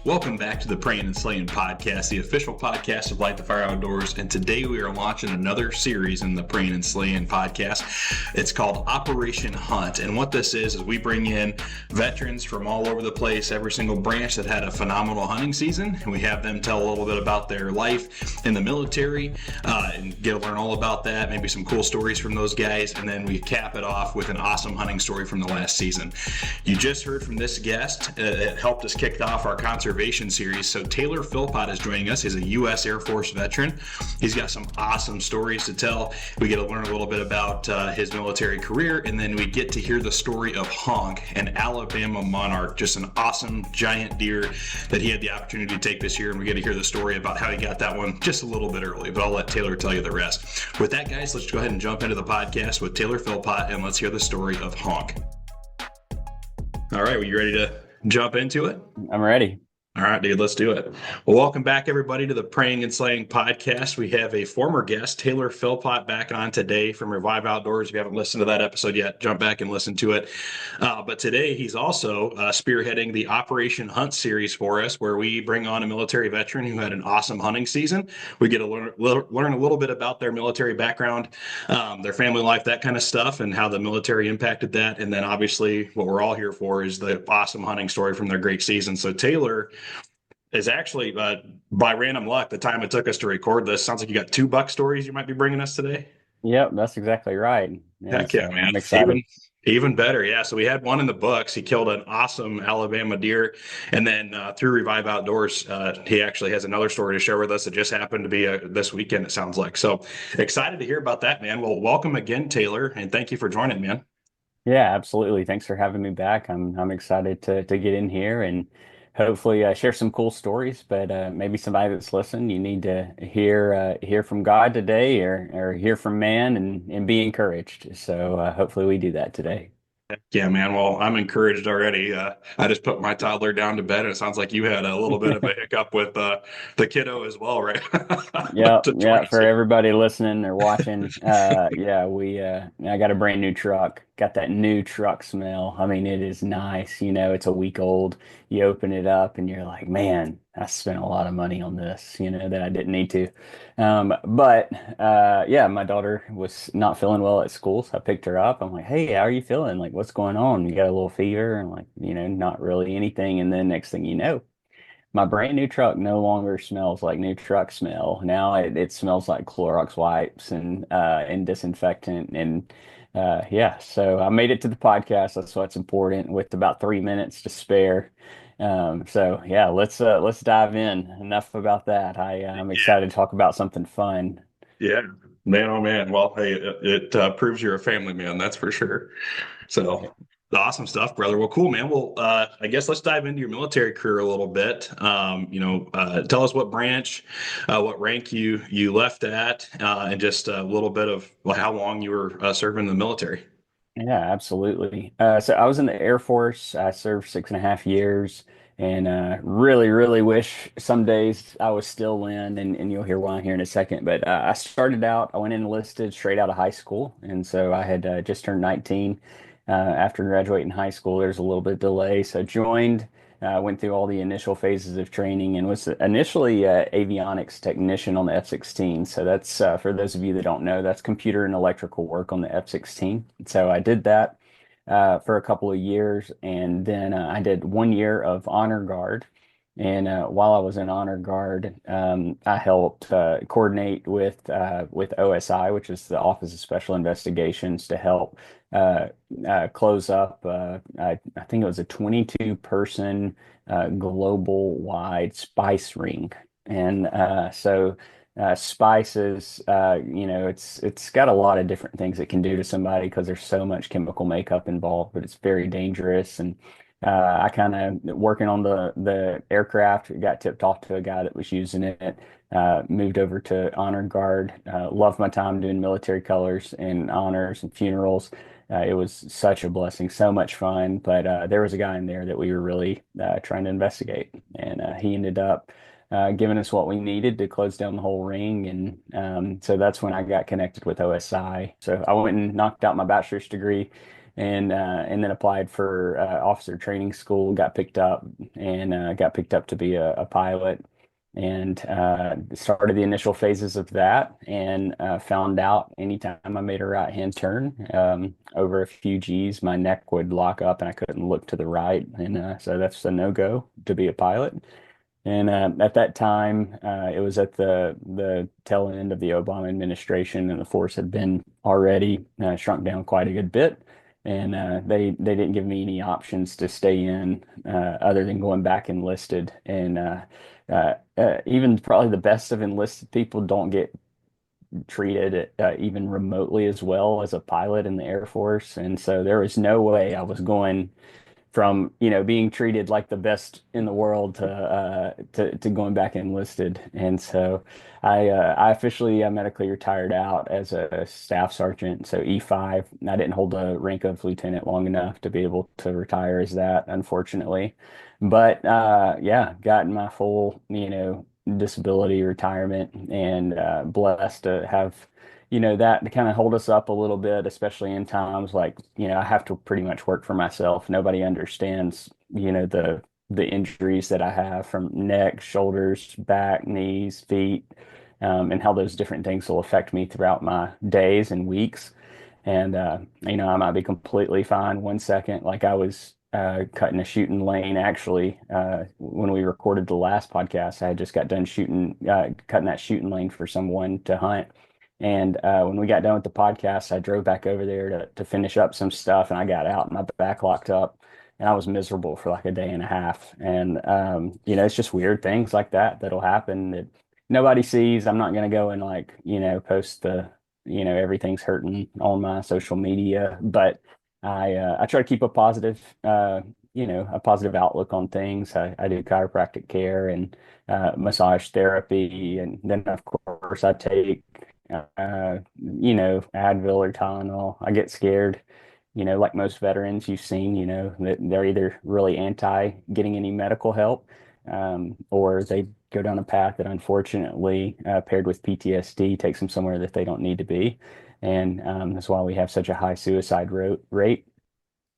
Welcome back to the Prayin and Slayin Podcast, the official podcast of Light the Fire Outdoors. And today we are launching another series in the Prayin and Slayin Podcast. It's called Operation Hunt. And what this is we bring in veterans from all over the place, every single branch that had a phenomenal hunting season. And we have them tell a little bit about their life in the military and get to learn all about that, maybe some cool stories from those guys. And then we cap it off with an awesome hunting story from the last season. You just heard from this guest. It helped us kick off our conservation series. So Taylor Philpot is joining us. He's a U.S. Air Force veteran. He's got some awesome stories to tell. We get to learn a little bit about his military career, and then we get to hear the story of HONK, an Alabama monarch, just an awesome giant deer that he had the opportunity to take this year, and we get to hear the story about how he got that one just a little bit early, but I'll let Taylor tell you the rest. With that, guys, let's go ahead and jump into the podcast with Taylor Philpot, and let's hear the story of HONK. All right, well, you ready to jump into it? I'm ready. All right, dude, let's do it. Well, welcome back, everybody, to the Prayin and Slayin Podcast. We have a former guest, Taylor Philpot, back on today from Revive Outdoors. If you haven't listened to that episode yet, jump back and listen to it. But today, he's also spearheading the Operation Hunt series for us, where we bring on a military veteran who had an awesome hunting season. We get to learn a little bit about their military background, their family life, that kind of stuff, and how the military impacted that. And then, obviously, what we're all here for is the awesome hunting story from their great season. So, Taylor is actually, by random luck, the time it took us to record this, sounds like you got 2 buck stories you might be bringing us today. Yep, that's exactly right. Yeah, heck yeah, man. I'm excited. Even better. Yeah. So we had one in the books. He killed an awesome Alabama deer. And then through Revive Outdoors, he actually has another story to share with us that just happened to be this weekend, it sounds like. So excited to hear about that, man. Well, welcome again, Taylor, and thank you for joining, man. Yeah, absolutely. Thanks for having me back. I'm excited to get in here and hopefully share some cool stories. But maybe somebody that's listening, you need to hear from God today, or hear from man, and be encouraged. So hopefully we do that today. Yeah, man. Well, I'm encouraged already. I just put my toddler down to bed, and it sounds like you had a little bit of a hiccup with the kiddo as well, right? Yeah, yeah. For everybody listening or watching, yeah, I got a brand new truck. Got that new truck smell. I mean, it is nice. It's a week old. You open it up and you're like, man, I spent a lot of money on this, that I didn't need to. But yeah, my daughter was not feeling well at school, so I picked her up. I'm like, hey, how are you feeling? Like, what's going on? You got a little fever? And like, not really anything. And then next thing you know, my brand new truck no longer smells like new truck smell. Now it smells like Clorox wipes and disinfectant. And yeah, so I made it to the podcast. That's what's important, with about 3 minutes to spare. So yeah, let's dive in. Enough about that. I'm excited to talk about something fun. Yeah, man, oh man. Well, hey, it proves you're a family man, that's for sure. So awesome stuff, brother. Well, cool, man. Well, I guess let's dive into your military career a little bit. Tell us what branch, what rank you left at, and just a little bit of how long you were serving in the military. Yeah, absolutely. So I was in the Air Force. I served 6.5 years, and really, really wish some days I was still in, and you'll hear why here in a second. But I started out, I went enlisted straight out of high school, and so I had just turned 19 after graduating high school. There's a little bit of delay, so joined. Went through all the initial phases of training and was initially an avionics technician on the F-16. So that's, for those of you that don't know, that's computer and electrical work on the F-16. So I did that for a couple of years, and then I did 1 year of honor guard. And while I was in honor guard, I helped coordinate with OSI, which is the Office of Special Investigations, to help close up. I think it was a 22-person global wide spice ring, and so spice is, it's got a lot of different things it can do to somebody because there's so much chemical makeup involved, but it's very dangerous. And I kind of, working on the aircraft, got tipped off to a guy that was using it. Moved over to honor guard. Loved my time doing military colors and honors and funerals. It was such a blessing, so much fun. But there was a guy in there that we were really trying to investigate, and he ended up giving us what we needed to close down the whole ring. And so that's when I got connected with OSI. So I went and knocked out my bachelor's degree and then applied for officer training school, got picked up to be a pilot, and started the initial phases of that, and found out anytime I made a right hand turn over a few G's, my neck would lock up and I couldn't look to the right, and so that's a no-go to be a pilot. And at that time, it was at the tail end of the Obama administration, and the force had been already shrunk down quite a good bit. And they didn't give me any options to stay in other than going back enlisted. And even probably the best of enlisted people don't get treated even remotely as well as a pilot in the Air Force. And so there was no way I was going from being treated like the best in the world to going back enlisted. And so I officially medically retired out as a staff sergeant, so E5. I didn't hold the rank of lieutenant long enough to be able to retire as that, unfortunately. But yeah, gotten my full disability retirement, and blessed to have that to kind of hold us up a little bit, especially in times like, I have to pretty much work for myself. Nobody understands, the injuries that I have from neck, shoulders, back, knees, feet, and how those different things will affect me throughout my days and weeks. And I might be completely fine one second, like I was cutting a shooting lane. Actually, when we recorded the last podcast, I had just got done cutting that shooting lane for someone to hunt. And when we got done with the podcast, I drove back over there to finish up some stuff, and I got out and my back locked up, and I was miserable for like a day and a half. And it's just weird things like that that'll happen that nobody sees. I'm not going to go and like, post everything's hurting on my social media, but I try to keep a positive outlook on things. I do chiropractic care and massage therapy, and then of course I take Advil or Tylenol. I get scared, like most veterans you've seen, that they're either really anti getting any medical help, or they go down a path that unfortunately, paired with PTSD, takes them somewhere that they don't need to be. And that's why we have such a high suicide rate.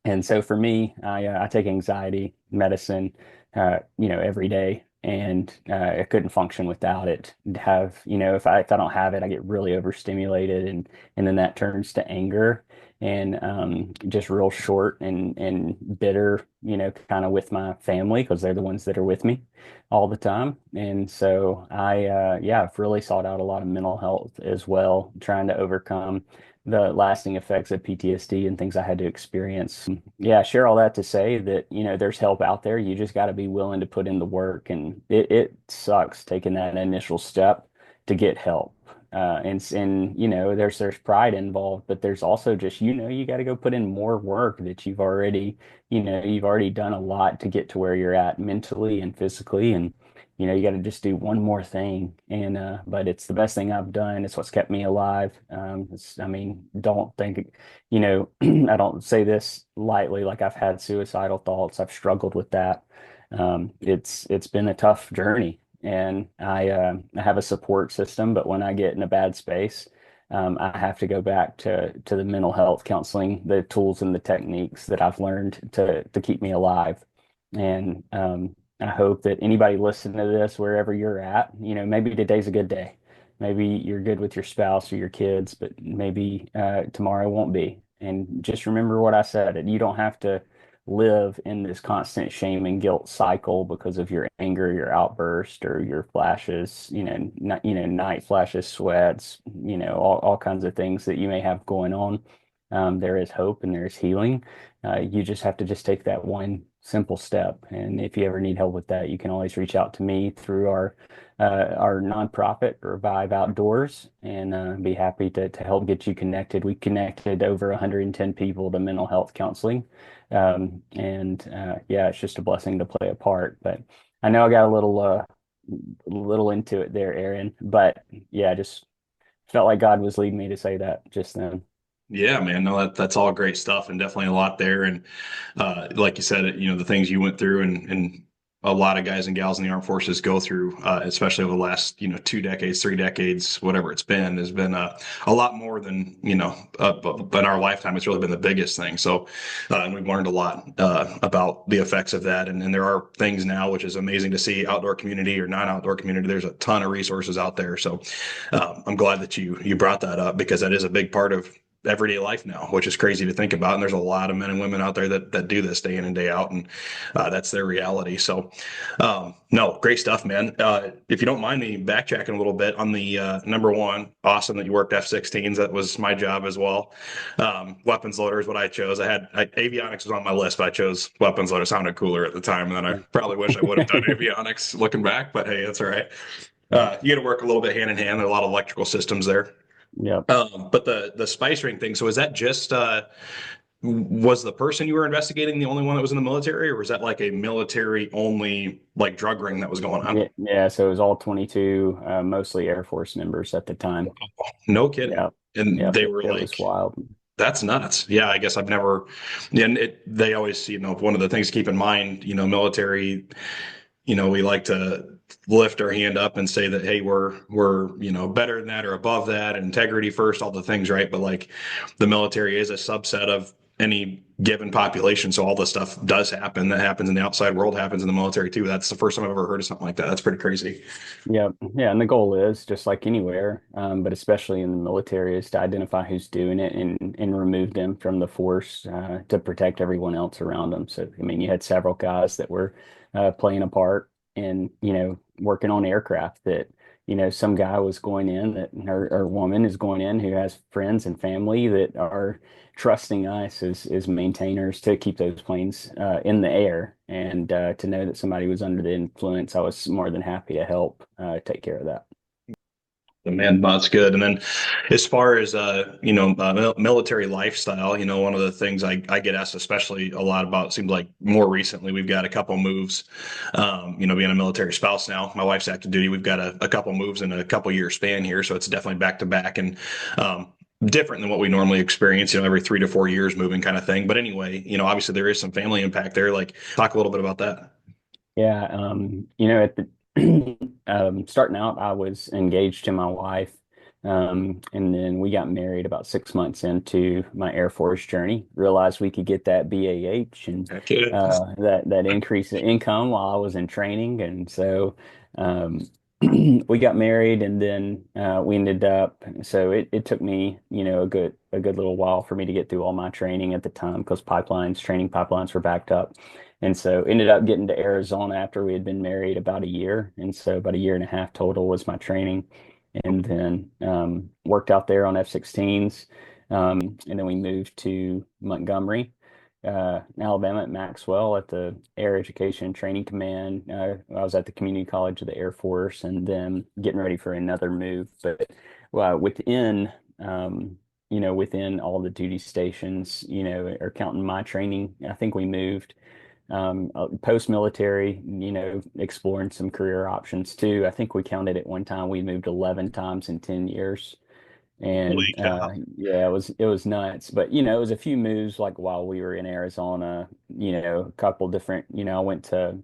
And so for me, I take anxiety medicine, every day, and I couldn't function without it. If I don't have it, I get really overstimulated, and then that turns to anger, and just real short and bitter, kind of with my family, because they're the ones that are with me all the time. And so I've really sought out a lot of mental health as well, trying to overcome the lasting effects of PTSD and things I had to experience. Yeah, I share all that to say that, there's help out there. You just got to be willing to put in the work, and it sucks taking that initial step to get help. And there's pride involved, but there's also just, you got to go put in more work that you've already done a lot to get to where you're at mentally and physically. And you got to just do one more thing. And but it's the best thing I've done. It's what's kept me alive. I mean, don't think, I don't say this lightly. Like, I've had suicidal thoughts. I've struggled with that. It's been a tough journey, and I have a support system. But when I get in a bad space, I have to go back to the mental health counseling, the tools and the techniques that I've learned to keep me alive. And I hope that anybody listening to this, wherever you're at, maybe today's a good day. Maybe you're good with your spouse or your kids, but maybe tomorrow won't be. And just remember what I said. You don't have to live in this constant shame and guilt cycle because of your anger, your outburst, or your flashes, night flashes, sweats, all kinds of things that you may have going on. There is hope and there is healing. You just have to just take that one simple step. And if you ever need help with that, you can always reach out to me through our nonprofit, Revive Outdoors, and be happy to help get you connected. We connected over 110 people to mental health counseling. And yeah, it's just a blessing to play a part. But I know I got a little into it there, Aaron. But yeah, just felt like God was leading me to say that just then. Yeah, man. No, that's all great stuff, and definitely a lot there. And like you said, the things you went through, and a lot of guys and gals in the armed forces go through, especially over the last, 2 decades, 3 decades, whatever it's been, has been a lot more than, in our lifetime. It's really been the biggest thing. So, and we've learned a lot about the effects of that. And there are things now, which is amazing to see, outdoor community or non-outdoor community. There's a ton of resources out there. So I'm glad that you brought that up because that is a big part of everyday life now, which is crazy to think about. And there's a lot of men and women out there that do this day in and day out, and that's their reality. So, no, great stuff, man. If you don't mind me backtracking a little bit on the number one, awesome that you worked F-16s. That was my job as well. Weapons loader is what I chose. Avionics was on my list, but I chose weapons loader. It sounded cooler at the time, and then I probably wish I would have done avionics looking back. But hey, that's all right. You got to work a little bit hand in hand. There are a lot of electrical systems there. Yeah. But the spice ring thing, so is that just was the person you were investigating the only one that was in the military, or was that like a military only like drug ring that was going on? Yeah, so it was all 22, mostly Air Force members at the time. No kidding. Yeah, And yeah, they were it like, was wild. that's nuts. Yeah, I guess I've never, yeah, and they always, one of the things to keep in mind, military, we like to lift our hand up and say that, hey, we're, better than that or above that, integrity first, all the things, right? But like the military is a subset of any given population. So all this stuff does happen that happens in the outside world happens in the military too. That's the first time I've ever heard of something like that. That's pretty crazy. Yeah, yeah, and the goal is just like anywhere, but especially in the military, is to identify who's doing it and remove them from the force to protect everyone else around them. So, I mean, you had several guys that were playing a part in, working on aircraft that, some guy was going in that or woman is going in who has friends and family that are trusting us as maintainers to keep those planes in the air. And to know that somebody was under the influence, I was more than happy to help take care of that. The man bot's good. And then as far as, military lifestyle, one of the things I get asked especially a lot about, it seems like more recently, we've got a couple moves, being a military spouse now, my wife's active duty, we've got a couple moves in a couple year span here. So it's definitely back to back and, different than what we normally experience, every 3 to 4 years moving kind of thing. But anyway, obviously there is some family impact there. Like talk a little bit about that. Yeah, at the starting out, I was engaged to my wife, and then we got married about 6 months into my Air Force journey. Realized we could get that BAH and Heck yeah. that increase in income while I was in training, and so um, we got married, and then we ended up. So it took me, a good little while for me to get through all my training at the time because training pipelines were backed up. And so ended up getting to Arizona after we had been married about a year. And so about a year and a half total was my training. And then worked out there on F-16s. And then we moved to Montgomery, Alabama at Maxwell at the Air Education Training Command. I was at the Community College of the Air Force and then getting ready for another move. But within all the duty stations, or counting my training, I think we moved post-military, exploring some career options too. I think we counted at one time we moved 11 times in 10 years. Holy And cow. yeah, it was nuts. But it was a few moves like while we were in Arizona, a couple different, I went to,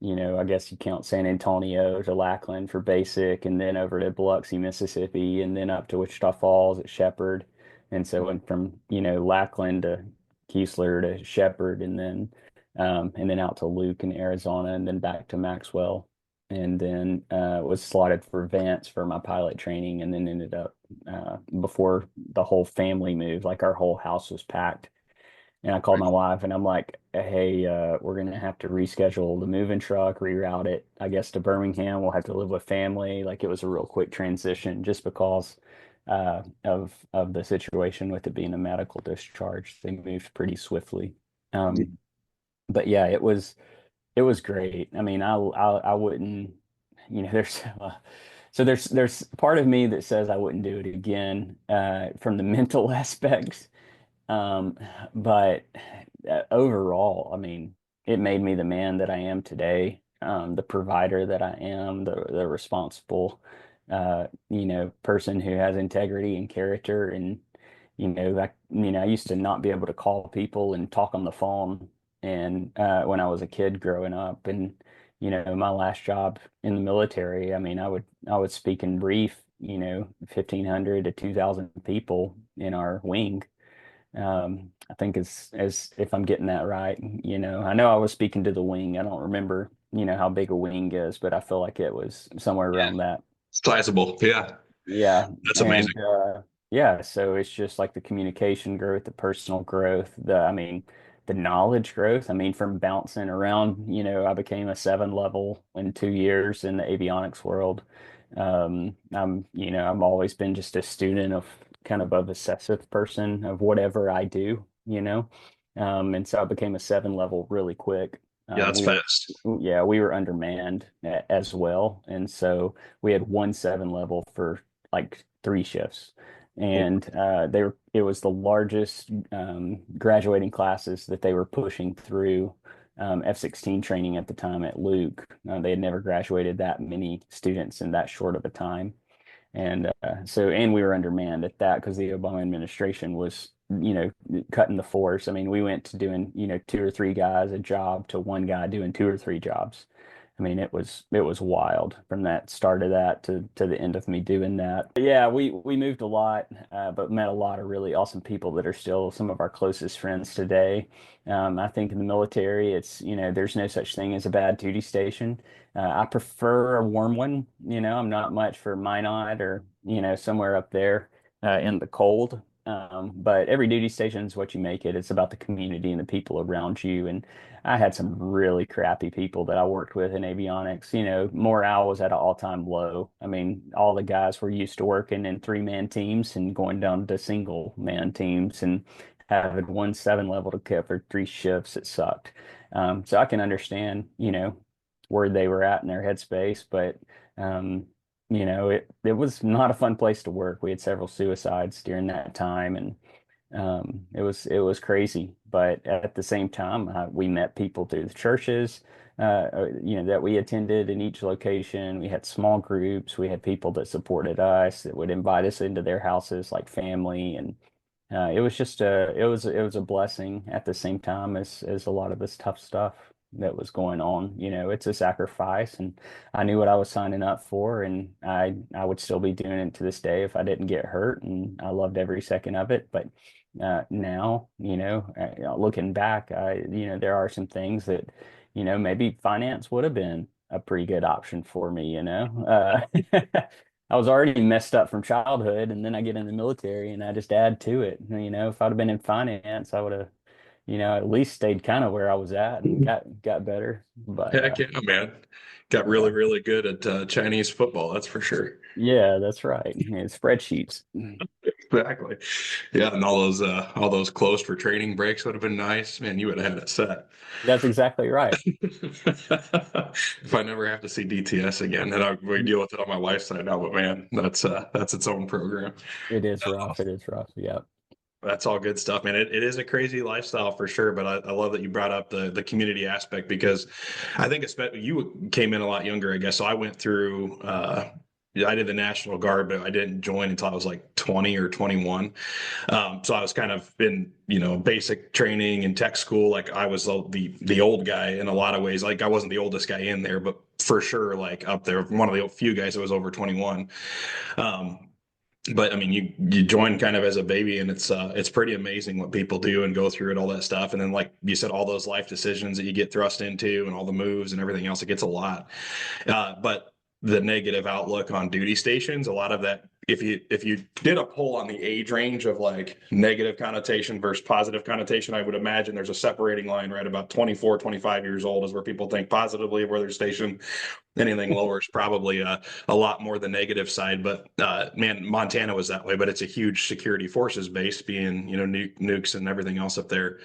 I guess you count San Antonio to Lackland for basic, and then over to Biloxi, Mississippi, and then up to Wichita Falls at Shepherd. And so went from, Lackland to Keesler to Shepherd, and then out to Luke in Arizona, and then back to Maxwell, and then was slotted for Vance for my pilot training, and then ended up before the whole family moved, like our whole house was packed. And I called my wife and I'm like, hey, we're going to have to reschedule the moving truck, reroute it, I guess, to Birmingham. We'll have to live with family. Like it was a real quick transition just because of the situation with it being a medical discharge. They moved pretty swiftly. But yeah, it was great. I mean, I wouldn't, there's there's part of me that says I wouldn't do it again from the mental aspects. Um, but overall, I mean, it made me the man that I am today, the provider that I am, the responsible, person who has integrity and character. And, I used to not be able to call people and talk on the phone. And when I was a kid growing up, and my last job in the military, I mean, I would speak in brief, 1,500 to 2,000 people in our wing. I think as if I'm getting that right, I know I was speaking to the wing. I don't remember, how big a wing is, but I feel like it was somewhere Yeah. around that. Sizable. Yeah. Yeah. That's And amazing. yeah, so it's just like the communication growth, the personal growth, I mean, the knowledge growth. I mean, from bouncing around, I became a 7 level in 2 years in the avionics world. I've always been just a student of kind of obsessive person of whatever I do, and so I became a 7 level really quick. Yeah, that's We were, fast. yeah, we were undermanned as well, and so we had one 7 level for like 3 shifts, and it was the largest graduating classes that they were pushing through F-16 training at the time at Luke. They had never graduated that many students in that short of a time. And we were undermanned at that because the Obama administration was, cutting the force. I mean, we went to doing, two or three guys a job to one guy doing two or three jobs. I mean, it was wild from that start of that to the end of me doing that. But yeah, we moved a lot, but met a lot of really awesome people that are still some of our closest friends today. I think in the military, there's no such thing as a bad duty station. I prefer a warm one. I'm not much for Minot or, somewhere up there in the cold. But every duty station is what you make it. It's about the community and the people around you. And I had some really crappy people that I worked with in avionics. Morale was at an all-time low. I mean, all the guys were used to working in 3-man teams and going down to single-man teams and having one 7 level to cover 3 shifts. It sucked. So I can understand, where they were at in their headspace, but it was not a fun place to work. We had several suicides during that time, and it was crazy. But at the same time, we met people through the churches, that we attended in each location. We had small groups. We had people that supported us that would invite us into their houses like family, and it was a blessing at the same time as a lot of this tough stuff that was going on. It's a sacrifice, and I knew what I was signing up for, and I would still be doing it to this day if I didn't get hurt, and I loved every second of it. But now, looking back, there are some things that, maybe finance would have been a pretty good option for me. I was already messed up from childhood, and then I get in the military and I just add to it. If I'd have been in finance, I would have, at least stayed kind of where I was at and got better. But Heck yeah, man. Got really, yeah, really good at Chinese football, that's for sure. yeah, that's right. Yeah, spreadsheets. Exactly. Yeah, and all those closed for training breaks would have been nice. Man, you would have had it set. That's exactly right. If I never have to see DTS again, and we deal with it on my wife's side now, but man, that's its own program. It is rough. It is rough. Yeah. That's all good stuff, man. It is a crazy lifestyle for sure, but I love that you brought up the community aspect because I think especially you came in a lot younger, I guess. So I went through I did the National Guard, but I didn't join until I was like 20 or 21. So I was kind of in, basic training and tech school. Like I was the old guy in a lot of ways. Like I wasn't the oldest guy in there, but for sure, like up there, one of the few guys that was over 21. Um, but I mean, you join kind of as a baby, and it's pretty amazing what people do and go through and all that stuff. And then, like you said, all those life decisions that you get thrust into, and all the moves and everything else, it gets a lot. But the negative outlook on duty stations, a lot of that, if you did a poll on the age range of like negative connotation versus positive connotation, I would imagine there's a separating line right about 24, 25 years old is where people think positively of where they're stationed. Anything lower is probably a lot more the negative side. But man, Montana was that way, but it's a huge security forces base, being nukes and everything else up there.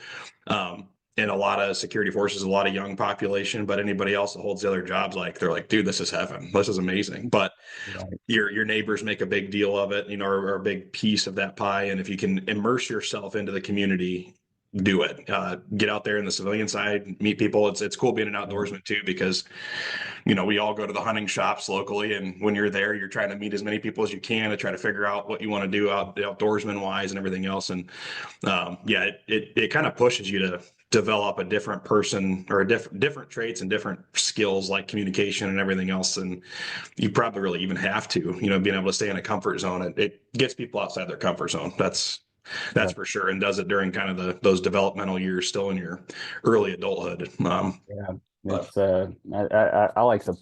And a lot of security forces, a lot of young population, but anybody else that holds the other jobs, like they're like, dude, this is heaven. This is amazing. But Right. your neighbors make a big deal of it, or a big piece of that pie. And if you can immerse yourself into the community, do it. Get out there in the civilian side, meet people. It's cool being an outdoorsman too, because we all go to the hunting shops locally, and when you're there, you're trying to meet as many people as you can to try to figure out what you want to do outdoorsman wise and everything else. And yeah, it kind of pushes you develop a different person or a different traits and different skills like communication and everything else. And you probably really even have to, being able to stay in a comfort zone. It gets people outside their comfort zone. That's Yeah. for sure, and does it during kind of those developmental years, still in your early adulthood. Yeah. But It's I like the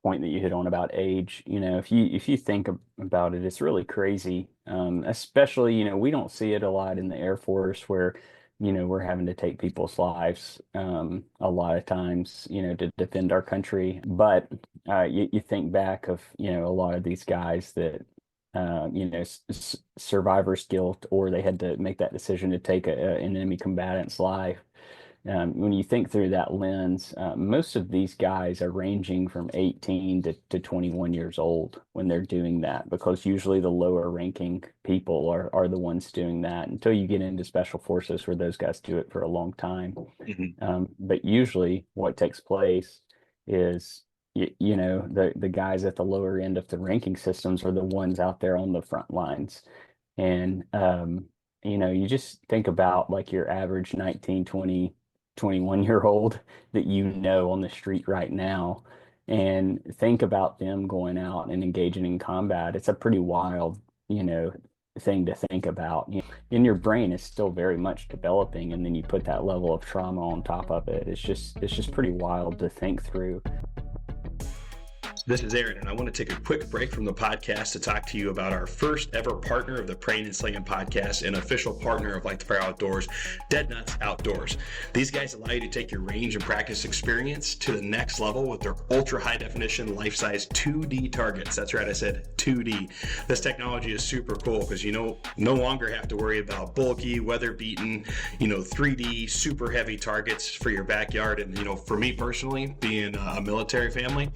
point that you hit on about age. If you think about it, it's really crazy. Especially, we don't see it a lot in the Air Force where, we're having to take people's lives a lot of times, to defend our country. But you think back of, a lot of these guys that survivor's guilt, or they had to make that decision to take an enemy combatant's life. When you think through that lens, most of these guys are ranging from 18 to 21 years old when they're doing that, because usually the lower ranking people are the ones doing that until you get into special forces where those guys do it for a long time. mhm. But usually what takes place is, the guys at the lower end of the ranking systems are the ones out there on the front lines. And, you just think about like your average 19, 20, 21-year old that on the street right now, and think about them going out and engaging in combat. It's a pretty wild, thing to think about. And your brain is still very much developing, and then you put that level of trauma on top of it. It's just pretty wild to think through. This is Aaron, and I want to take a quick break from the podcast to talk to you about our first ever partner of the Prayin and Slayin Podcast and official partner of Light the Fire Outdoors, Dead Nuts Outdoors. These guys allow you to take your range and practice experience to the next level with their ultra high definition, life-size 2D targets. That's right, I said 2D. This technology is super cool because no longer have to worry about bulky, weather-beaten, 3D super heavy targets for your backyard. And for me personally, being a military family,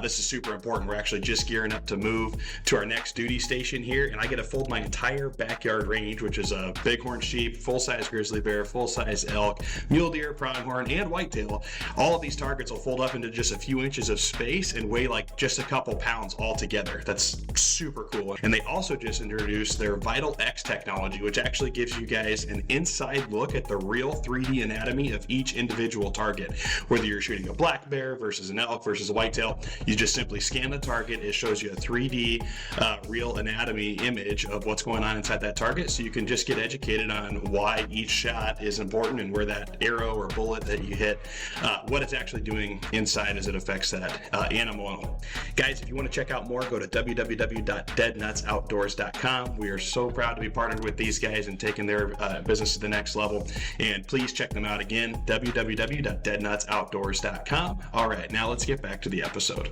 this is super important. We're actually just gearing up to move to our next duty station here, and I get to fold my entire backyard range, which is a bighorn sheep, full-size grizzly bear, full-size elk, mule deer, pronghorn, and whitetail. All of these targets will fold up into just a few inches of space and weigh like just a couple pounds all together. That's super cool. And they also just introduced their Vital X technology, which actually gives you guys an inside look at the real 3D anatomy of each individual target. Whether you're shooting a black bear versus an elk versus a whitetail, you just simply scan the target. It shows you a 3D real anatomy image of what's going on inside that target, so you can just get educated on why each shot is important and where that arrow or bullet that you hit, what it's actually doing inside as it affects that animal. Guys, if you want to check out more, go to www.deadnutsoutdoors.com. We are so proud to be partnered with these guys and taking their business to the next level. And please check them out again, www.deadnutsoutdoors.com. All right, now let's get back to the episode.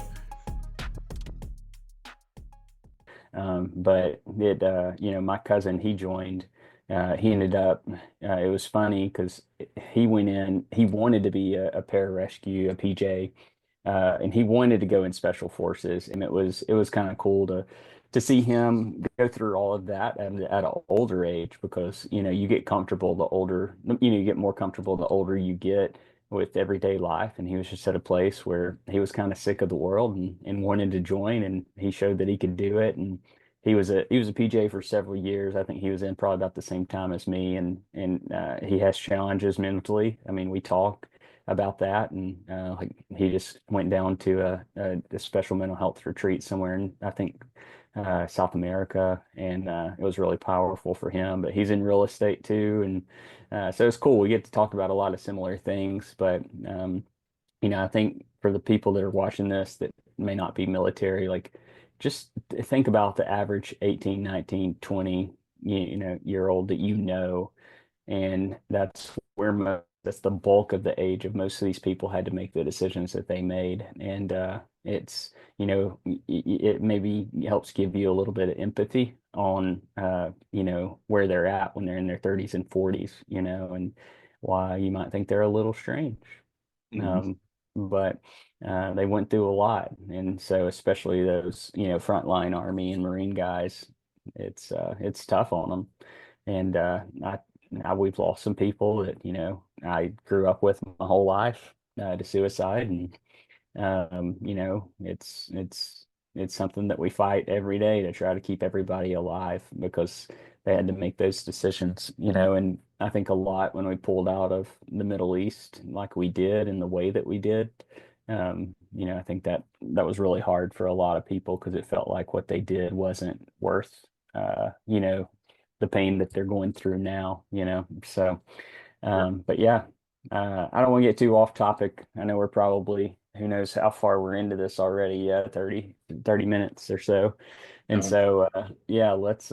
But my cousin, he joined, he ended up, it was funny because he went in, he wanted to be a pararescue, a PJ, and he wanted to go in special forces. And it was kind of cool to see him go through all of that at an older age, because, you get comfortable the older, you get more comfortable the older you get with everyday life. And he was just at a place where he was kind of sick of the world and wanted to join, and he showed that he could do it. And he was a PJ for several years. I think he was in probably about the same time as me, and he has challenges mentally. I mean, we talk about that, and like he just went down to a special mental health retreat somewhere in, I think, South America, and it was really powerful for him. But he's in real estate too, and so it's cool. We get to talk about a lot of similar things. But I think for the people that are watching this that may not be military, like, just think about the average 18, 19, 20, year old that and that's the bulk of the age of most of these people had to make the decisions that they made. And it's, it maybe helps give you a little bit of empathy on, where they're at when they're in their 30s and 40s, and why you might think they're a little strange. Mm-hmm. But they went through a lot. And so especially those, frontline Army and Marine guys, it's tough on them. And we've lost some people that, I grew up with my whole life to suicide. And, it's something that we fight every day to try to keep everybody alive, because they had to make those decisions, and I think a lot when we pulled out of the Middle East like we did in the way that we did. I think that was really hard for a lot of people because it felt like what they did wasn't worth, the pain that they're going through now. So, but yeah, I don't want to get too off topic. I know we're probably, who knows how far we're into this already. Yeah, 30 minutes or so. And Um, so, yeah, let's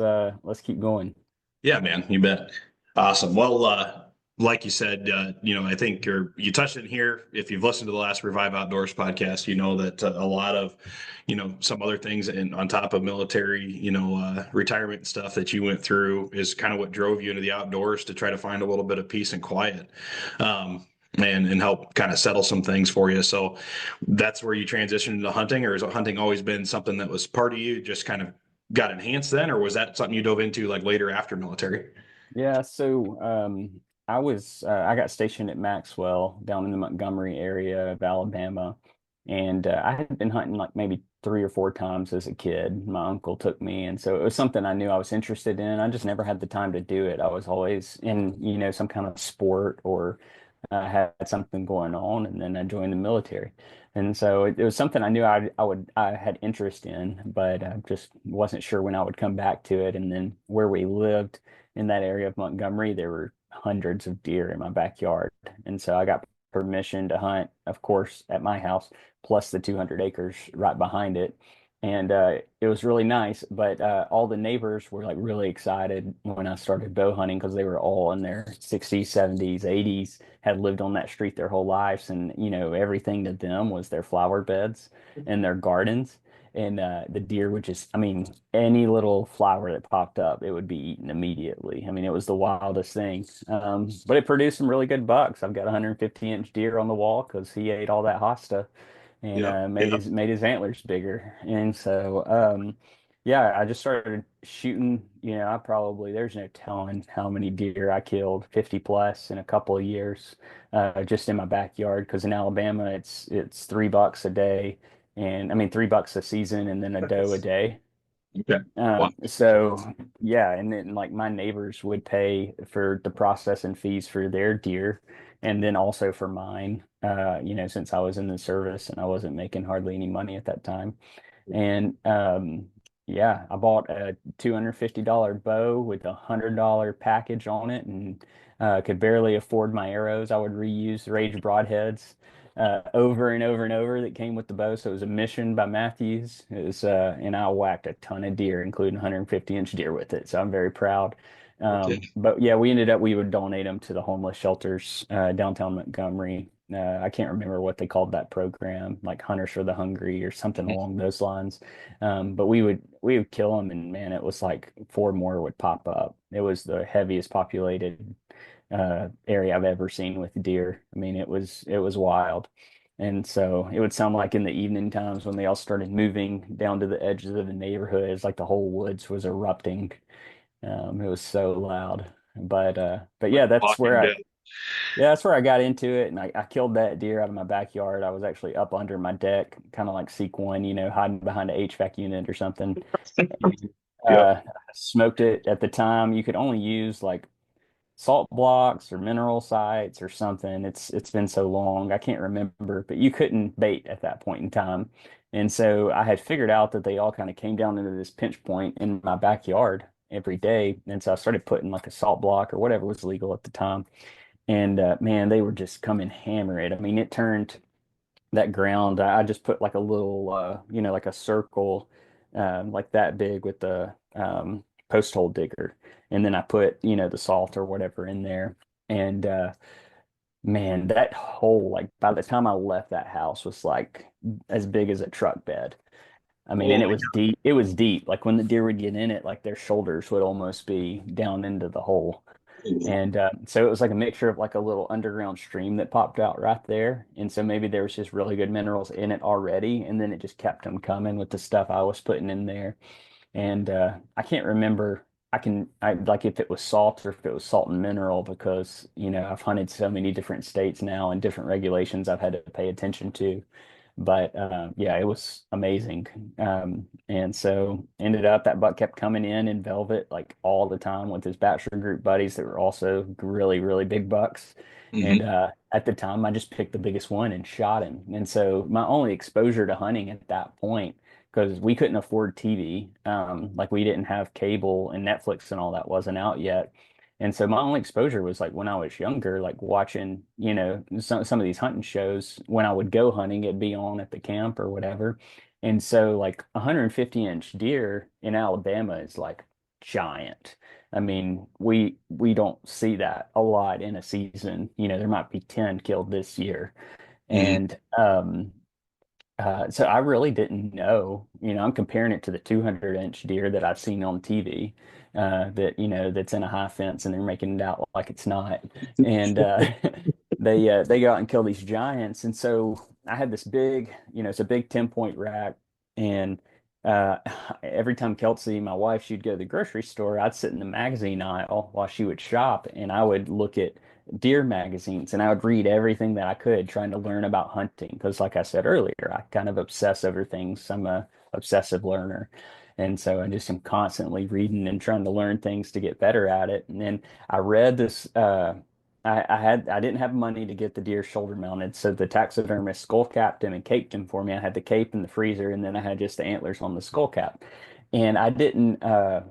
keep going. Yeah, man, you bet. Awesome. Well, like you said, I think you touched it here. If you've listened to the last Revive Outdoors podcast, you know that a lot of, some other things and on top of military, retirement and stuff that you went through is kind of what drove you into the outdoors to try to find a little bit of peace and quiet. And help kind of settle some things for you. So that's where you transitioned into hunting, or has hunting always been something that was part of you, just kind of got enhanced then, or was that something you dove into like later after military? Yeah, so I got stationed at Maxwell down in the Montgomery area of Alabama, and I had been hunting like maybe 3 or 4 times as a kid. My uncle took me, and so it was something I knew I was interested in. I just never had the time to do it. I was always in, some kind of sport or had something going on, and then I joined the military. And so it was something I knew I had interest in, but I just wasn't sure when I would come back to it. And then where we lived in that area of Montgomery, there were hundreds of deer in my backyard. And so I got permission to hunt, of course, at my house, plus the 200 acres right behind it. And it was really nice, but all the neighbors were like really excited when I started bow hunting because they were all in their 60s, 70s, 80s, had lived on that street their whole lives. And, everything to them was their flower beds and their gardens. And the deer would just, I mean, any little flower that popped up, it would be eaten immediately. I mean, it was the wildest thing. But it produced some really good bucks. I've got a 150-inch deer on the wall because he ate all that hosta and Yeah, made yeah. his antlers bigger. And so, yeah, I just started shooting. I probably there's no telling how many deer I killed, 50 plus in a couple of years, just in my backyard. Because in Alabama, it's $3 a day, and I mean $3 a season, and then a doe a day. Okay. Wow. So yeah, and then like my neighbors would pay for the processing fees for their deer, and then also for mine. Since I was in the service and I wasn't making hardly any money at that time. And yeah, I bought a $250 bow with $100 package on it, and could barely afford my arrows. I would reuse Rage broadheads over and over and over that came with the bow. So it was a Mission by Matthews. It was, and I whacked a ton of deer, including 150-inch deer with it. So I'm very proud. Okay. But yeah, we would donate them to the homeless shelters downtown Montgomery. I can't remember what they called that program, like Hunters for the Hungry or something along those lines. But we would kill them, and man, it was like 4 more would pop up. It was the heaviest populated area I've ever seen with deer. I mean, it was wild. And so it would sound like in the evening times when they all started moving down to the edges of the neighborhood, it's like the whole woods was erupting. It was so loud. But Like yeah, that's Walking where I Dead. yeah, that's where I got into it, and I killed that deer out of my backyard. I was actually up under my deck, kind of like Seek One, hiding behind an HVAC unit or something. And, Yep. smoked it at the time. You could only use like salt blocks or mineral sites or something. It's been so long, I can't remember, but you couldn't bait at that point in time. And so I had figured out that they all kind of came down into this pinch point in my backyard every day. And so I started putting like a salt block or whatever was legal at the time. And man, they were just coming hammer it. I mean, it turned that ground. I just put like a little, like a circle, like that big with the post hole digger, and then I put, the salt or whatever in there. And man, that hole, like by the time I left that house, was like as big as a truck bed. I mean, Oh and it my was deep. It was deep. Like when the deer would get in it, like their shoulders would almost be down into the hole. God. And so it was like a mixture of like a little underground stream that popped out right there. And so maybe there was just really good minerals in it already. And then it just kept them coming with the stuff I was putting in there. And I can't remember. I like if it was salt or if it was salt and mineral because, I've hunted so many different states now and different regulations I've had to pay attention to. But yeah, it was amazing. And so ended up that buck kept coming in velvet like all the time with his bachelor group buddies that were also really, really big bucks. And Hmm. at the time, I just picked the biggest one and shot him. And so my only exposure to hunting at that point, because we couldn't afford TV, like we didn't have cable and Netflix and all that wasn't out yet. And so my only exposure was like when I was younger, like watching, some of these hunting shows. When I would go hunting, it'd be on at the camp or whatever. And so like 150-inch deer in Alabama is like giant. I mean, we don't see that a lot in a season. There might be 10 killed this year. Hmm. And so I really didn't know. I'm comparing it to the 200-inch deer that I've seen on TV, that's in a high fence and they're making it out like it's not. And they go out and kill these giants. And so I had this big, it's a big 10-point rack. And uh, every time Kelsey, my wife, she'd go to the grocery store, I'd sit in the magazine aisle while she would shop and I would look at deer magazines and I would read everything that I could trying to learn about hunting because like I said earlier, I kind of obsess over things. I'm a obsessive learner. And so I just am constantly reading and trying to learn things to get better at it. And then I read this I didn't have money to get the deer shoulder mounted, so the taxidermist skull capped him and caped him for me. I had the cape in the freezer and then I had just the antlers on the skull cap. And I didn't know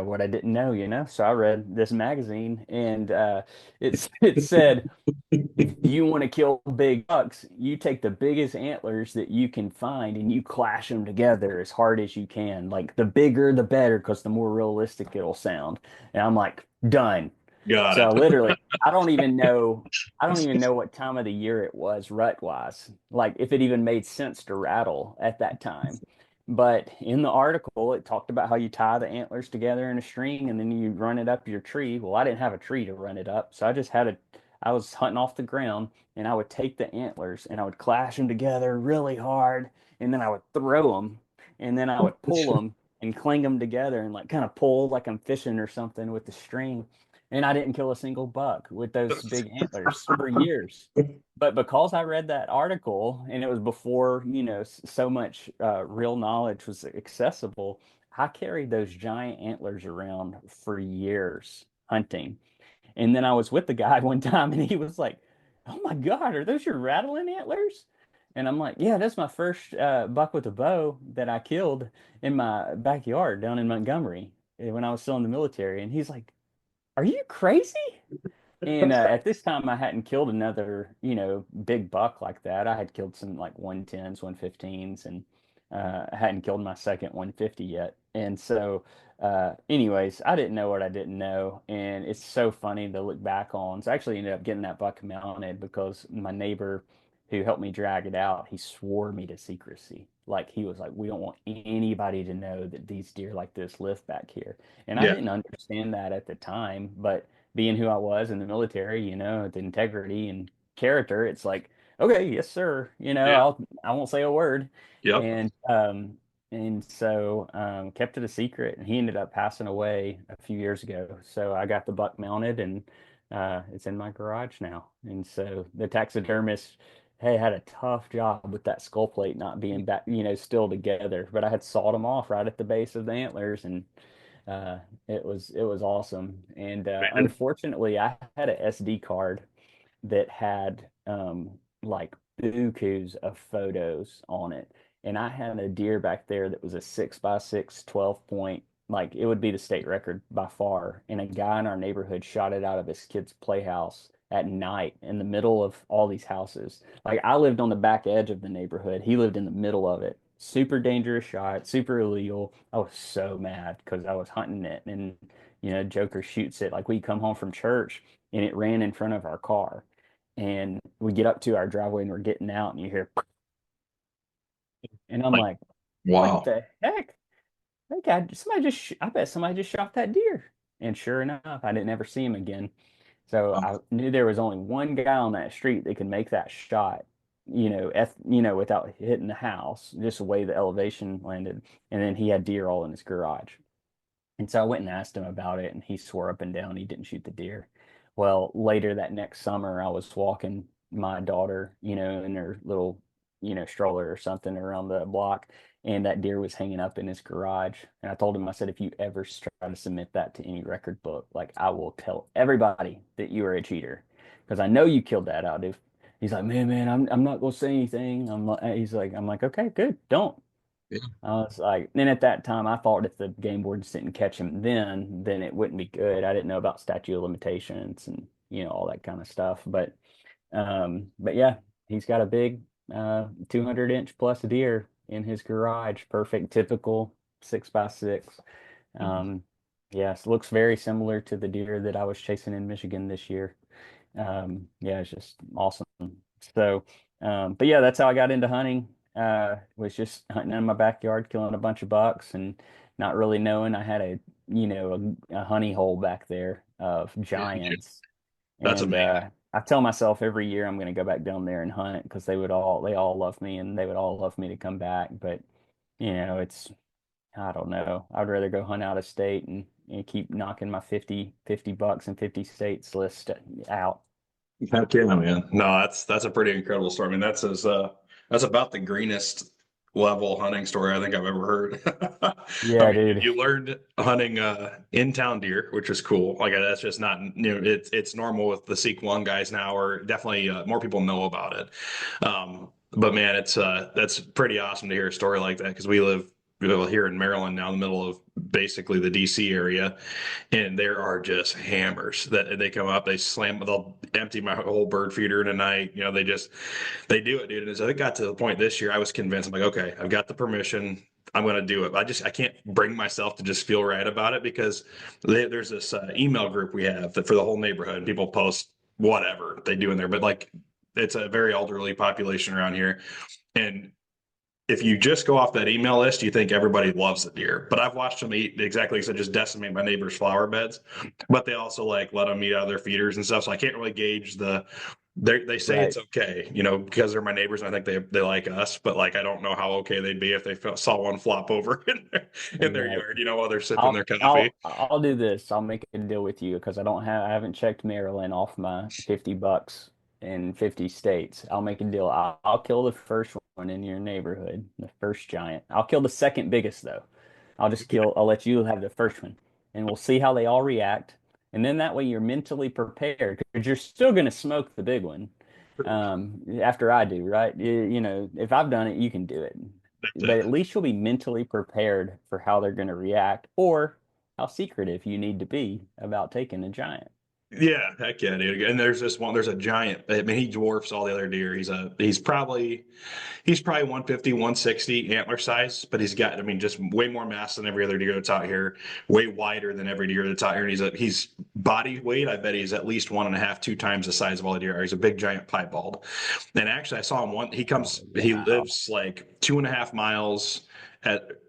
what I didn't know. So I read this magazine and it said if you want to kill big bucks, you take the biggest antlers that you can find and you clash them together as hard as you can. Like the bigger the better, because the more realistic it'll sound. And I'm like, done. Got So it. literally, I don't even know what time of the year it was rut wise, like if it even made sense to rattle at that time. But in the article, it talked about how you tie the antlers together in a string and then you run it up your tree. Well, I didn't have a tree to run it up, so I was hunting off the ground and I would take the antlers and I would clash them together really hard and then I would throw them and then I would pull them and cling them together and like kind of pull like I'm fishing or something with the string. And I didn't kill a single buck with those big antlers for years. But because I read that article and it was before, so much real knowledge was accessible, I carried those giant antlers around for years hunting. And then I was with the guy one time and he was like, "Oh my God, are those your rattling antlers?" And I'm like, "Yeah, that's my first buck with a bow that I killed in my backyard down in Montgomery when I was still in the military." And he's like, "Are you crazy?" And at this time, I hadn't killed another, big buck like that. I had killed some like 110s, 115s, and I hadn't killed my second 150 yet. And so, anyways, I didn't know what I didn't know. And it's so funny to look back on. So I actually ended up getting that buck mounted because my neighbor who helped me drag it out, he swore me to secrecy. Like he was like, "We don't want anybody to know that these deer like this live back here." And I Yeah. didn't understand that at the time, but being who I was in the military, the integrity and character, it's like, okay, yes, sir. Yeah. I won't say a word. Yep. And so kept it a secret and he ended up passing away a few years ago. So I got the buck mounted and it's in my garage now. And so the taxidermist hey had a tough job with that skull plate not being back, still together. But I had sawed them off right at the base of the antlers and uh, it was awesome. And Man. unfortunately, I had a SD card that had like bukus of photos on it. And I had a deer back there that was a 6x6 12 point, like it would be the state record by far. And a guy in our neighborhood shot it out of his kid's playhouse at night in the middle of all these houses. Like I lived on the back edge of the neighborhood. He lived in the middle of it. Super dangerous shot, super illegal. I was so mad because I was hunting it and Joker shoots it. Like we come home from church and it ran in front of our car. And we get up to our driveway and we're getting out and you hear, and I'm Like, like, what wow. the heck? I bet somebody just shot that deer. And sure enough, I didn't ever see him again. So Um, I knew there was only one guy on that street that could make that shot, without hitting the house, just the way the elevation landed. And then he had deer all in his garage. And so I went and asked him about it, and he swore up and down he didn't shoot the deer. Well, later that next summer, I was walking my daughter, in her little, stroller or something around the block, and that deer was hanging up in his garage. And I told him, I said, if you ever try to submit that to any record book, like I will tell everybody that you are a cheater because I know you killed that out, dude. He's like, man, I'm not gonna say anything. I'm like, okay, good, don't. Yeah. I was like, then at that time, I thought if the game wardens didn't catch him then it wouldn't be good. I didn't know about statute of limitations and all that kind of stuff. But yeah, he's got a big 200-inch plus deer in his garage. Perfect, typical 6x6. Mhm. Um, yes, looks very similar to the deer that I was chasing in Michigan this year. Yeah, it's just awesome. So, but yeah, that's how I got into hunting. Was just hunting in my backyard, killing a bunch of bucks, and not really knowing I had a honey hole back there of giants. That's And amazing. I tell myself every year I'm going to go back down there and hunt because they all love me and they would all love me to come back. But it's I don't know. I'd rather go hunt out of state and keep knocking my 50 bucks and 50 states list out. Heck yeah, man. No, that's a pretty incredible story. I mean, that's about the greenest level hunting story I think I've ever heard. I Yeah, mean, dude. you learned hunting in town deer, which is cool. Like that's just not it's normal with the Seek One guys now, or definitely more people know about it. But man, it's that's pretty awesome to hear a story like that because we live here in Maryland now, in the middle of basically the DC area, and there are just hammers that they come up, they'll empty my whole bird feeder in a night. They do it, dude. And so it got to the point this year, I was convinced. I'm like, okay, I've got the permission. I'm going to do it. I can't bring myself to just feel right about it because there's this email group we have that for the whole neighborhood, and people post whatever they do in there. But like, it's a very elderly population around here, and if you just go off that email list, you think everybody loves the deer. But I've watched them eat exactly as I just decimate my neighbor's flower beds. But they also like let them eat out of their feeders and stuff. So I can't really gauge they say Right. it's okay, because they're my neighbors and I think they like us. But like I don't know how okay they'd be if they saw one flop over in their Right. yard, while they're sipping their I'll coffee. I'll I'll do this. I'll make a deal with you because I haven't checked Maryland off my 50 bucks in 50 states. I'll make a deal. I'll kill the first one in your neighborhood, the first giant. I'll kill the second biggest though. I'll let you have the first one and we'll see how they all react. And then that way you're mentally prepared because you're still going to smoke the big one after I do, right? If I've done it, you can do it. That's But it. at least you'll be mentally prepared for how they're going to react or how secretive you need to be about taking a giant. Yeah, heck yeah, dude. And there's a giant. I mean, he dwarfs all the other deer. He's probably 150, 160 antler size, but he's got, I mean, just way more mass than every other deer that's out here, way wider than every deer that's out here. And he's body weight. I bet he's at least 1.5, 2 times the size of all the deer. He's a big giant piebald. And actually I saw him Oh, he wow. lives like 2.5 miles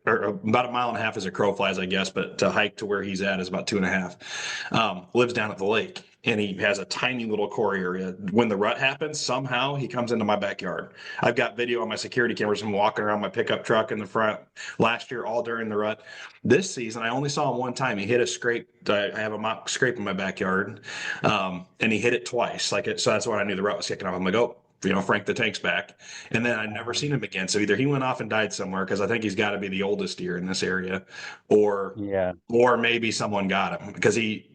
or about a mile and a half as a crow flies, I guess, but to hike to where he's at is about 2.5. Lives down at the lake and he has a tiny little core area. When the rut happens, somehow he comes into my backyard. I've got video on my security cameras of him walking around my pickup truck in the front last year, all during the rut. This season, I only saw him one time. He hit a scrape. I have a mock scrape in my backyard, and he hit it twice. So that's when I knew the rut was kicking off. I'm like, oh, Frank the Tank's back. And then I never seen him again. So either he went off and died somewhere because I think he's got to be the oldest deer in this area, or Yeah. or maybe someone got him because he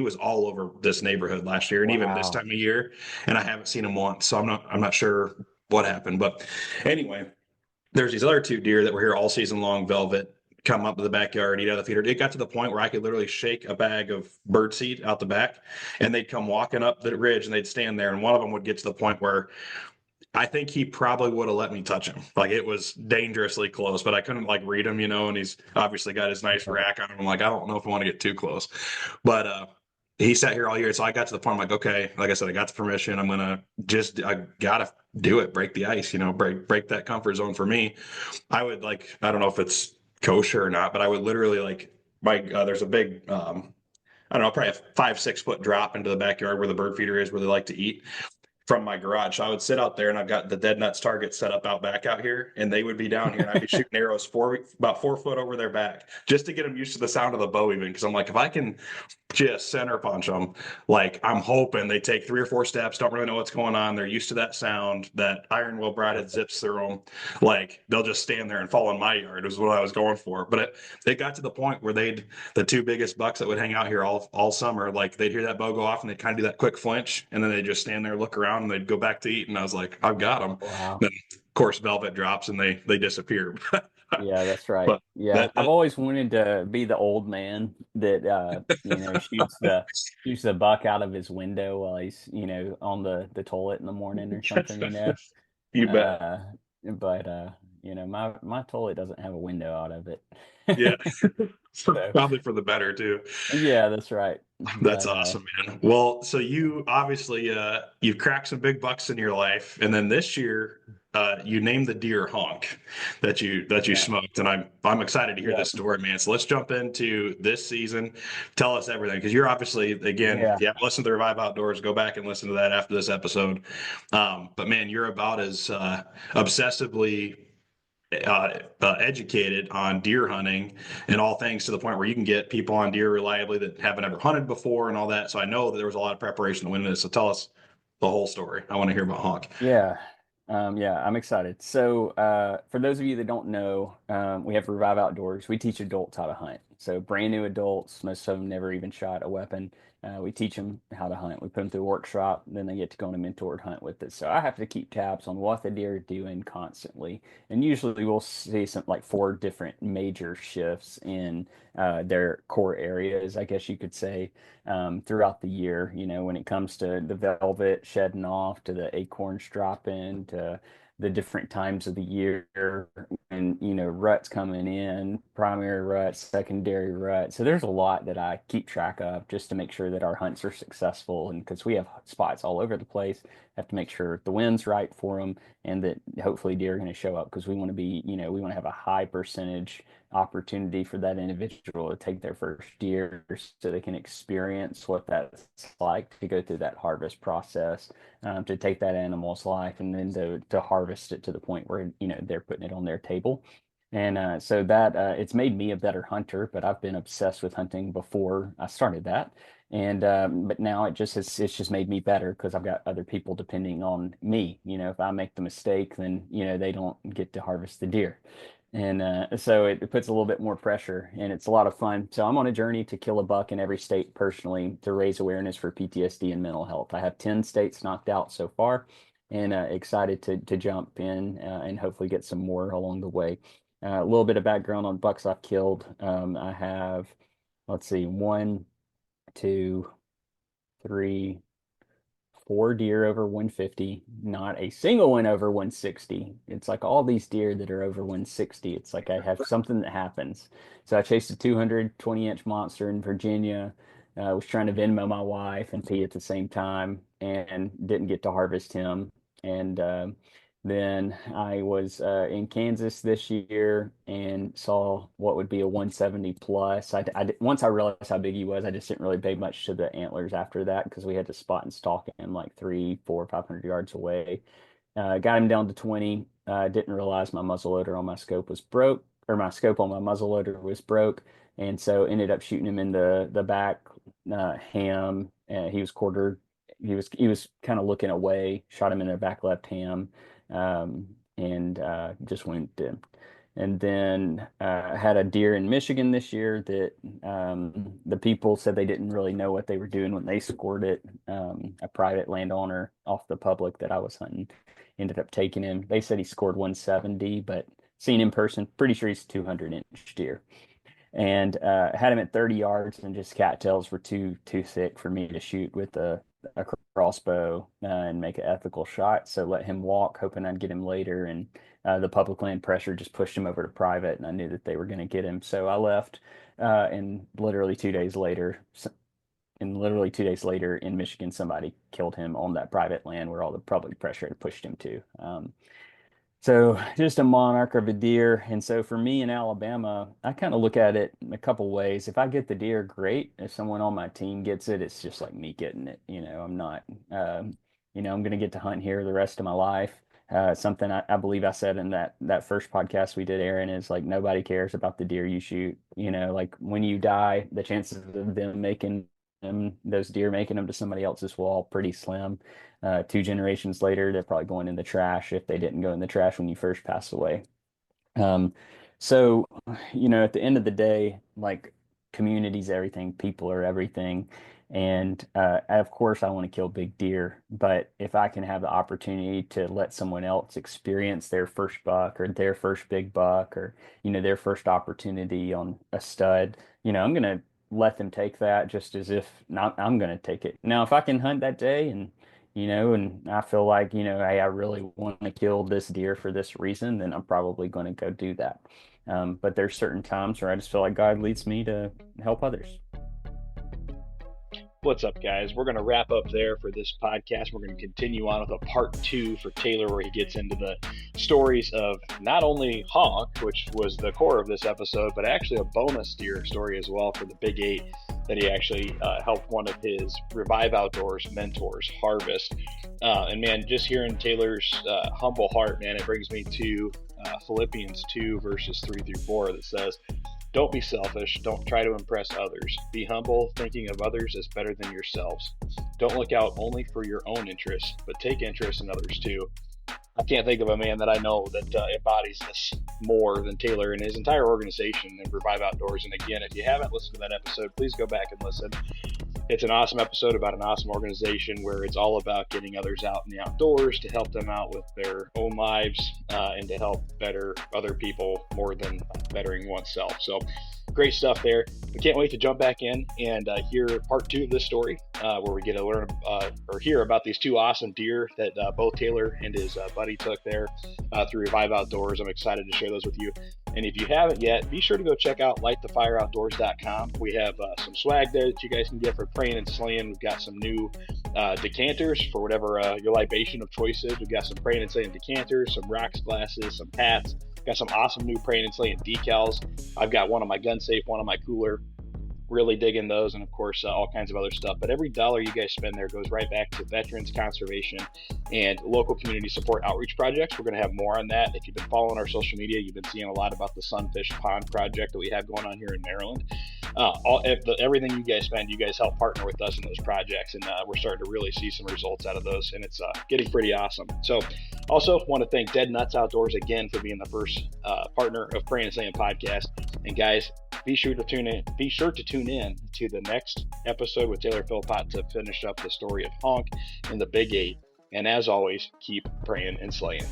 was all over this neighborhood last year and even this Wow. time of year, and I haven't seen him once. So I'm not sure what happened. But anyway, there's these other two deer that were here all season long, velvet, come up to the backyard, eat out of the feeder. It got to the point where I could literally shake a bag of bird seed out the back, and they'd come walking up the ridge and they'd stand there. And one of them would get to the point where I think he probably would have let me touch him. Like it was dangerously close, but I couldn't like read him, and he's obviously got his nice Right. rack on him. I'm like, I don't know if I want to get too close. But he sat here all year. So I got to the point, I'm like, okay, like I said, I got the permission. I gotta do it, break the ice, break that comfort zone for me. I don't know if it's kosher or not, but I would literally there's a big, I don't know, probably a 5, 6 foot drop into the backyard where the bird feeder is, where they like to eat. from my garage. So I would sit out there, and I've got the dead nuts target set up out back out here, and they would be down here, and I'd be shooting arrows about 4 foot over their back just to get them used to the sound of the bow, even because I'm like, if I can just center punch them, like I'm hoping they take 3 or 4 steps, don't really know what's going on. They're used to that sound, that iron will broadhead zips through them. Like they'll just stand there and fall in my yard is what I was going for. But it got to the point where the two biggest bucks that would hang out here all summer, like they'd hear that bow go off and they'd kind of do that quick flinch, and then they'd just stand there, look around, and they'd go back to eat. And I was like, I've got them. Wow. Then of course velvet drops and they disappear. Yeah, that's right. But Yeah, that, I've that always wanted to be the old man that shoots the buck out of his window while he's, on the toilet in the morning or something. you bet. Uh, but my toilet doesn't have a window out of it. Yeah. So Probably for the better too. yeah, that's right. That's But awesome, man. Well, so you obviously you've cracked some big bucks in your life, and then this year you named the deer honk that you yeah, smoked, and I'm excited to hear yeah, this story, man. So let's jump into this season. Tell us everything, because you're obviously, again, if yeah. you haven't listened to Revive Outdoors, go back and listen to that after this episode. But man, you're about as obsessively educated on deer hunting and all things, to the point where you can get people on deer reliably that haven't ever hunted before and all that. So I know that there was a lot of preparation to win this. So tell us the whole story. I want to hear about honk. Yeah. Yeah, I'm excited. So, for those of you that don't know, we have Revive Outdoors. We teach adults how to hunt. So, brand new adults, most of them never even shot a weapon. We teach them how to hunt. We put them through a workshop, then they get to go on a mentored hunt with us. So, I have to keep tabs on what the deer are doing constantly. And usually, we'll see some like 4 different major shifts in their core areas, I guess you could say, throughout the year. When it comes to the velvet shedding off, to the acorns dropping, to the different times of the year, and ruts coming in, primary ruts, secondary ruts. So there's a lot that I keep track of just to make sure that our hunts are successful. And because we have spots all over the place, have to make sure the wind's right for them, and that hopefully deer are going to show up, because we want to be, we want to have a high percentage opportunity for that individual to take their first deer, so they can experience what that's like to go through that harvest process, to take that animal's life and then to harvest it to the point where they're putting it on their table. And so that it's made me a better hunter, but I've been obsessed with hunting before I started that. And but now it's just made me better, because I've got other people depending on me. If I make the mistake, then they don't get to harvest the deer. And so it puts a little bit more pressure, and it's a lot of fun. So I'm on a journey to kill a buck in every state personally, to raise awareness for PTSD and mental health. I have 10 states knocked out so far, and excited to jump in and hopefully get some more along the way. A little bit of background on bucks I've killed. I have, let's see, one, two, three, 4 deer over 150, not a single one over 160. It's like all these deer that are over 160. It's like I have something that happens. So I chased a 220-inch monster in Virginia. Was trying to Venmo my wife and pee at the same time, and didn't get to harvest him. And then I was in Kansas this year and saw what would be a 170 plus. Once I realized how big he was, I just didn't really pay much to the antlers after that, because we had to spot and stalk him like 3, 4, 500 yards away. Got him down to 20. Didn't realize my muzzleloader on my scope was broke, or my scope on my muzzleloader was broke, and so ended up shooting him in the back ham. He was quartered. He was kind of looking away. Shot him in the back left ham, and just went in. And then had a deer in Michigan this year that the people said they didn't really know what they were doing when they scored it. A private landowner off the public that I was hunting ended up taking him. They said he scored 170, but seen in person, pretty sure he's a 200-inch deer. And had him at 30 yards, and just cattails were too thick for me to shoot with a crossbow and make an ethical shot. So let him walk, hoping I'd get him later. And the public land pressure just pushed him over to private, and I knew that they were going to get him. So I left, and literally 2 days later, in Michigan, somebody killed him on that private land where all the public pressure had pushed him to. So just a monarch of a deer. And so for me in Alabama, I kind of look at it in a couple ways. If I get the deer, great. If someone on my team gets it, it's just like me getting it. I'm not, I'm going to get to hunt here the rest of my life. Something I believe I said in that first podcast we did, Aaron, is like nobody cares about the deer you shoot. Like when you die, the chances of those deer making them to somebody else's wall pretty slim. 2 generations later, they're probably going in the trash if they didn't go in the trash when you first passed away. Um, so, at the end of the day, like community's everything, people are everything. And of course, I want to kill big deer, but if I can have the opportunity to let someone else experience their first buck or their first big buck or, their first opportunity on a stud, I'm going to let them take that just as if not, I'm going to take it. Now, if I can hunt that day and I feel like, hey, I really want to kill this deer for this reason, then I'm probably going to go do that. But there's certain times where I just feel like God leads me to help others. What's up, guys? We're going to wrap up there for this podcast. We're going to continue on with a part 2 for Taylor, where he gets into the stories of not only HONK, which was the core of this episode, but actually a bonus deer story as well for the Big 8 that he actually helped one of his Revive Outdoors mentors harvest. And man, just hearing Taylor's humble heart, man, it brings me to Philippians 2 verses 3 through 4 that says, "Don't be selfish. Don't try to impress others. Be humble, thinking of others as better than yourselves. Don't look out only for your own interests, but take interest in others too." I can't think of a man that I know that embodies this more than Taylor and his entire organization and Revive Outdoors. And again, if you haven't listened to that episode, please go back and listen. It's an awesome episode about an awesome organization where it's all about getting others out in the outdoors to help them out with their own lives and to help better other people more than bettering oneself. So great stuff there. We can't wait to jump back in and hear part 2 of this story where we get to learn or hear about these 2 awesome deer that both Taylor and his buddy took there through Revive Outdoors. I'm excited to share those with you. And if you haven't yet, be sure to go check out lightthefireoutdoors.com. We have some swag there that you guys can get for Prayin and Slayin. We've got some new decanters for whatever your libation of choice is. We've got some Prayin and Slayin decanters, some rocks glasses, some hats. Got some awesome new Prayin and Slayin decals. I've got one on my gun safe, one on my cooler. Really digging those, and of course all kinds of other stuff. But every dollar you guys spend there goes right back to veterans conservation and local community support outreach projects. We're going to have more on that. If you've been following our social media, you've been seeing a lot about the Sunfish Pond project that we have going on here in Maryland. Everything you guys spend, you guys help partner with us in those projects, and we're starting to really see some results out of those, and it's getting pretty awesome. So also want to thank Dead Nuts Outdoors again for being the first partner of Prayin and Slayin Podcast. And guys, be sure to tune in to the next episode with Taylor Philpot to finish up the story of HONK and the Big 8. And as always, keep praying and slaying.